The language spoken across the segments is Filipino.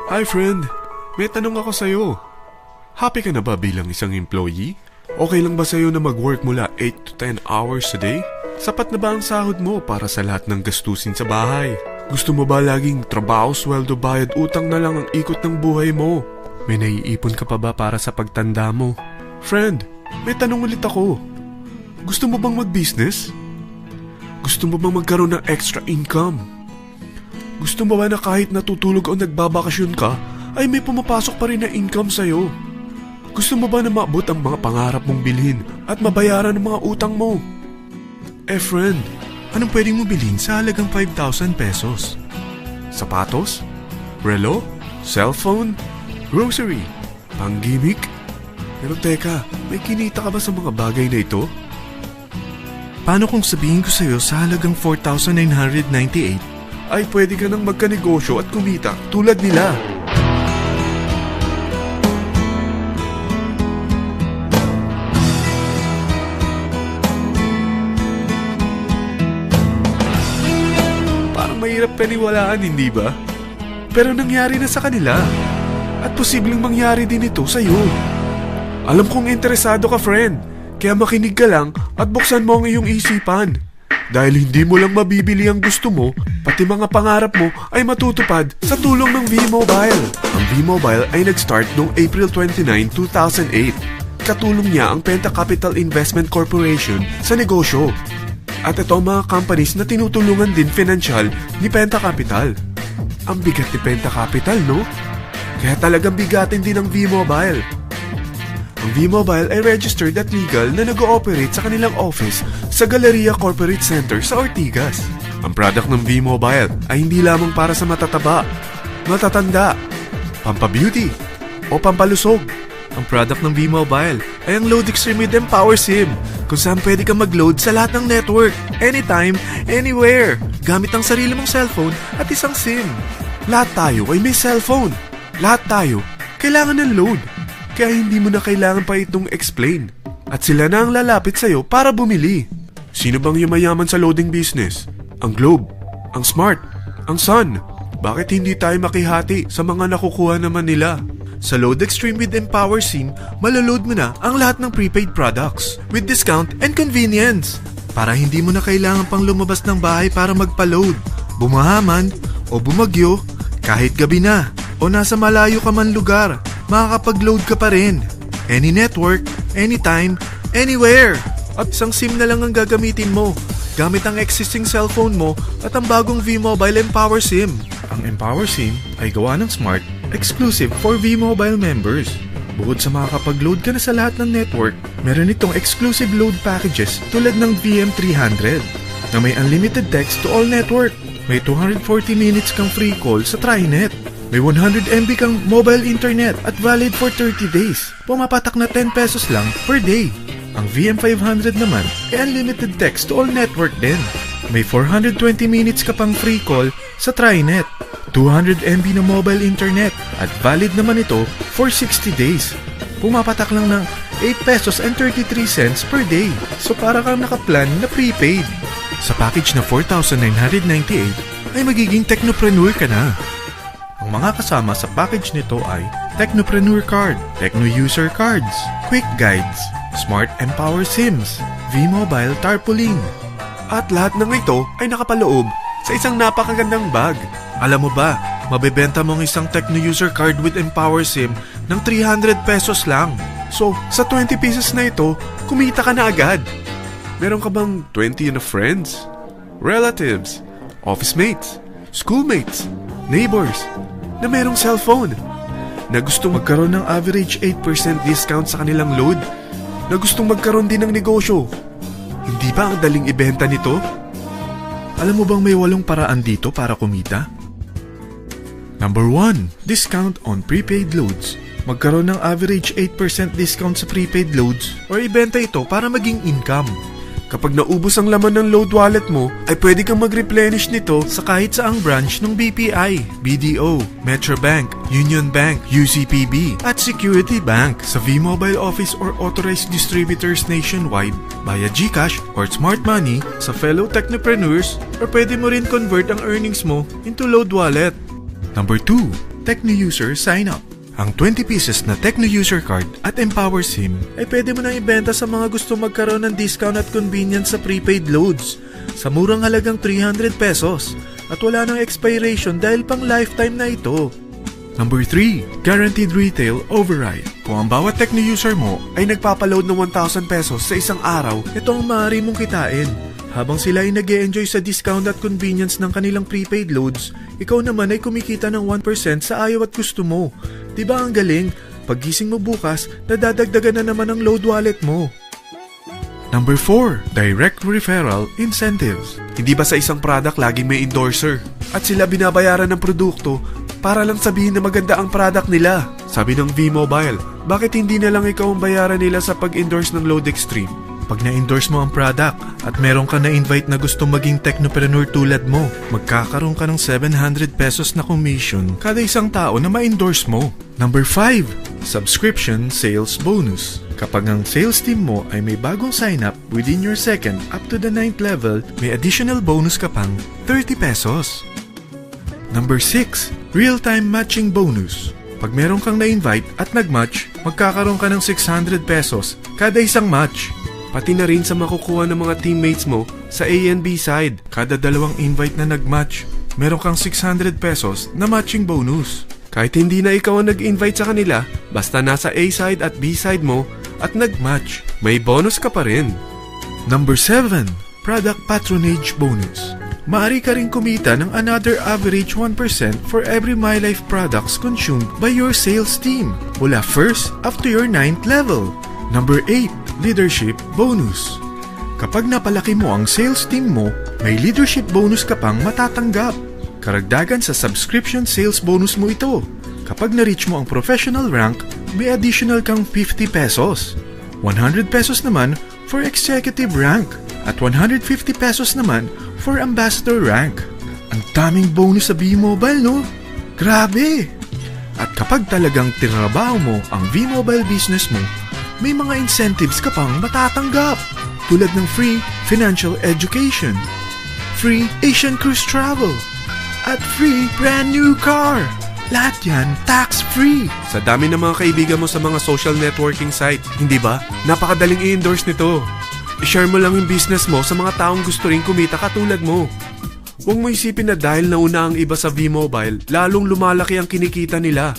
Hi friend, may tanong ako sa'yo. Happy ka na ba bilang isang employee? Okay lang ba sa'yo na mag-work mula 8 to 10 hours a day? Sapat na ba ang sahod mo para sa lahat ng gastusin sa bahay? Gusto mo ba laging trabaho, sweldo, bayad, utang na lang ang ikot ng buhay mo? May naiipon ka pa ba para sa pagtanda mo? Friend, may tanong ulit ako. Gusto mo bang mag-business? Gusto mo bang magkaroon ng extra income? Gusto mo ba na kahit natutulog o nagbabakasyon ka, ay may pumapasok pa rin na income sa'yo? Gusto mo ba na maabot ang mga pangarap mong bilhin at mabayaran ang mga utang mo? Friend, anong pwedeng mo bilhin sa halagang 5,000 pesos? Sapatos? Relo? Cellphone? Grocery? Pang-gimmick? Pero teka, may kinita ka ba sa mga bagay na ito? Paano kung sabihin ko sa'yo sa halagang 4,998 ay pwede ka nang magkanegosyo at kumita tulad nila? Parang mahirap paniwalaan, hindi ba? Pero nangyari na sa kanila. At posibleng mangyari din ito sa'yo. Alam kong interesado ka, friend. Kaya makinig ka lang at buksan mo ang iyong isipan. Dahil hindi mo lang mabibili ang gusto mo, pati mga pangarap mo ay matutupad sa tulong ng V-Mobile. Ang V-Mobile ay nag-start noong April 29, 2008. Katulong niya ang Penta Capital Investment Corporation sa negosyo. At ito ang mga companies na tinutulungan din financial ni Penta Capital. Ang bigat ni Penta Capital, no? Kaya talagang bigatin din ang V-Mobile. Ang V-Mobile ay registered at legal na nag-ooperate sa kanilang office sa Galleria Corporate Center sa Ortigas. Ang product ng V-Mobile ay hindi lamang para sa matataba, matatanda, pampabeauty, o pampalusog. Ang product ng V-Mobile ay ang Load Extreme with Empower SIM, kung saan pwede kang mag-load sa lahat ng network, anytime, anywhere, gamit ang sarili mong cellphone at isang SIM. Lahat tayo ay may cellphone. Lahat tayo kailangan ng load. Kaya hindi mo na kailangan pa itong explain. At sila na ang lalapit sa'yo para bumili. Sino bang yumayaman sa loading business? Ang Globe, ang Smart, ang Sun. Bakit hindi tayo makihati sa mga nakukuha naman nila? Sa Load Extreme with Empower SIM, malaload mo na ang lahat ng prepaid products with discount and convenience. Para hindi mo na kailangan pang lumabas ng bahay para magpa-load. Bumahaman o bumagyo, kahit gabi na o nasa malayo ka man lugar, makakapag-load ka pa rin. Any network, anytime, anywhere. At isang SIM na lang ang gagamitin mo gamit ang existing cellphone mo at ang bagong V-Mobile Empower SIM. Ang Empower SIM ay gawa ng Smart, exclusive for V-Mobile members. Bukod sa makakapag-load ka na sa lahat ng network, meron itong exclusive load packages tulad ng VM300 na may unlimited text to all network. May 240 minutes kang free call sa TriNet. May 100 MB kang mobile internet at valid for 30 days. Pumapatak na 10 pesos lang per day. Ang VM500 naman ay unlimited text to all network din. May 420 minutes ka pang free call sa TriNet. 200 MB na mobile internet at valid naman ito for 60 days. Pumapatak lang ng 8 pesos and 33 cents per day. So para kang nakaplan na prepaid. Sa package na 4,998 ay magiging technopreneur ka na. Ang mga kasama sa package nito ay Technopreneur Card, Techno User Cards, Quick Guides, Smart Empower SIMs, V-Mobile Tarpaulin. At lahat ng ito ay nakapaloob sa isang napakagandang bag. Alam mo ba, mabebenta mo ang isang Techno User Card with Empower SIM ng 300 pesos lang. So, sa 20 pieces na ito, kumita ka na agad. Meron ka bang 20 na friends, relatives, office mates, schoolmates, neighbors na merong cellphone, na gustong magkaroon ng average 8% discount sa kanilang load, na gustong magkaroon din ng negosyo? Hindi ba ang daling ibenta nito? Alam mo bang may 8 paraan dito para kumita? Number 1, discount on prepaid loads. Magkaroon ng average 8% discount sa prepaid loads or ibenta ito para maging income. Kapag naubos ang laman ng load wallet mo, ay pwede kang mag-replenish nito sa kahit saang branch ng BPI, BDO, Metrobank, Union Bank, UCPB, at Security Bank sa V-Mobile office or authorized distributors nationwide via GCash or Smart Money sa fellow technopreneurs, or pwede mo rin convert ang earnings mo into load wallet. Number 2, Tecno User Sign Up. Ang 20 pieces na Tecno User Card at Empower SIM ay pwede mo nang ibenta sa mga gusto magkaroon ng discount at convenience sa prepaid loads sa murang halagang 300 pesos at wala nang expiration dahil pang lifetime na ito. Number 3, Guaranteed Retail Override. Kung ang bawat Tecno user mo ay nagpapaload ng 1,000 pesos sa isang araw, ito ang maaari mong kitain. Habang sila ay nag-e-enjoy sa discount at convenience ng kanilang prepaid loads, ikaw naman ay kumikita ng 1% sa ayaw at gusto mo. Diba ang galing? Paggising mo bukas, nadadagdagan na naman ang load wallet mo. Number 4, Direct Referral Incentives. Hindi ba sa isang product laging may endorser? At sila binabayaran ng produkto para lang sabihin na maganda ang product nila. Sabi ng V-Mobile, bakit hindi na lang ikaw ang bayaran nila sa pag-endorse ng Load Extreme? Pag na-endorse mo ang product at meron ka na-invite na gusto maging technopreneur tulad mo, magkakaroon ka ng 700 pesos na commission kada isang tao na ma-endorse mo. Number 5, Subscription Sales Bonus. Kapag ang sales team mo ay may bagong sign-up within your second up to the 9th level, may additional bonus ka pang 30 pesos. Number 6, Real-Time Matching Bonus. Pag meron kang na-invite at nag-match, magkakaroon ka ng 600 pesos kada isang match. Pati na rin sa makukuha ng mga teammates mo sa A and B side. Kada dalawang invite na nag-match, meron kang 600 pesos na matching bonus. Kahit hindi na ikaw ang nag-invite sa kanila, basta nasa A side at B side mo at nag-match, may bonus ka pa rin. Number 7, Product Patronage Bonus. Maaari ka rin kumita ng another average 1% for every MyLife products consumed by your sales team mula 1st up to your 9th level. Number 8, Leadership Bonus. Kapag napalaki mo ang sales team mo, may leadership bonus ka pang matatanggap. Karagdagan sa subscription sales bonus mo ito. Kapag na-reach mo ang professional rank, may additional kang 50 pesos. 100 pesos naman for executive rank at 150 pesos naman for ambassador rank. Ang daming bonus sa V-Mobile, no? Grabe! At kapag talagang tinrabaho mo ang V-Mobile business mo, may mga incentives ka pang matatanggap tulad ng free financial education, free Asian cruise travel, at free brand new car. Lahat yan tax-free. Sa dami ng mga kaibigan mo sa mga social networking site, hindi ba? Napakadaling i-endorse nito. I-share mo lang yung business mo sa mga taong gusto rin kumita katulad mo. Huwag mo isipin na dahil nauna ang iba sa V-Mobile, lalong lumalaki ang kinikita nila.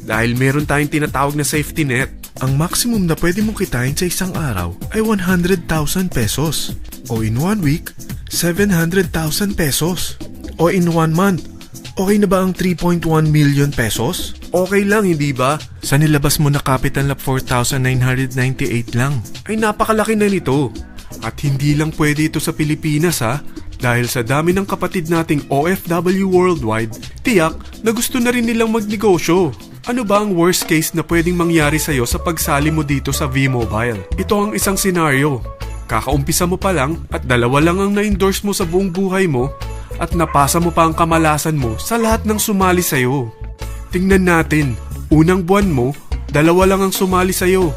Dahil meron tayong tinatawag na safety net. Ang maximum na pwede mong kitain sa isang araw ay 100,000 pesos. O in 1 week, 700,000 pesos. O in 1 month, okay na ba ang 3.1 million pesos? Okay lang, hindi ba? Sa nilabas mo na capital na 4,998 lang, ay napakalaki na nito. At hindi lang pwede ito sa Pilipinas ha, dahil sa dami ng kapatid nating OFW worldwide, tiyak na gusto na rin nilang magnegosyo. Ano ba ang worst case na pwedeng mangyari sa'yo sa pagsali mo dito sa V-Mobile? Ito ang isang senaryo. Kakaumpisa mo pa lang at 2 lang ang na-endorse mo sa buong buhay mo at napasa mo pa ang kamalasan mo sa lahat ng sumali sa'yo. Tingnan natin, unang buwan mo, 2 lang ang sumali sa'yo.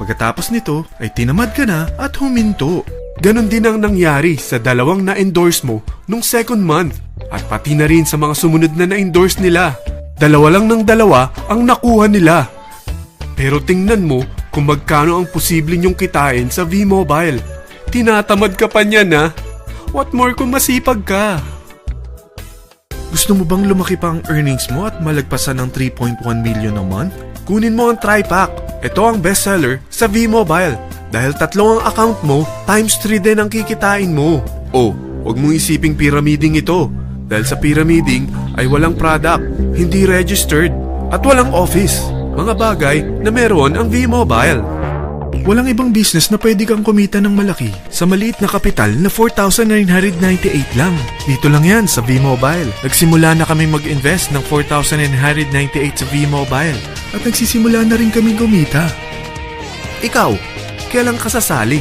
Pagkatapos nito ay tinamad ka na at huminto. Ganon din ang nangyari sa 2 na-endorse mo nung second month at pati na rin sa mga sumunod na na-endorse nila. 2 lang ng 2 ang nakuha nila. Pero tingnan mo kung magkano ang posible nyong kitain sa V-Mobile. Tinatamad ka pa niyan ha? What more kung masipag ka? Gusto mo bang lumaki pa ang earnings mo at malagpasan ng 3.1 million a month? Kunin mo ang TriPack. Ito ang bestseller sa V-Mobile. Dahil 3 ang account mo, times 3 din ang kikitain mo. Oh, huwag mong isiping pyramiding ito. Dahil sa pyramiding ay walang product, hindi registered, at walang office. Mga bagay na meron ang V-Mobile. Walang ibang business na pwede kang kumita ng malaki sa maliit na kapital na 4,998 lang. Dito lang yan sa V-Mobile. Nagsimula na kami mag-invest ng 4,998 sa V-Mobile at nagsisimula na rin kami kumita. Ikaw, kailan ka sasali?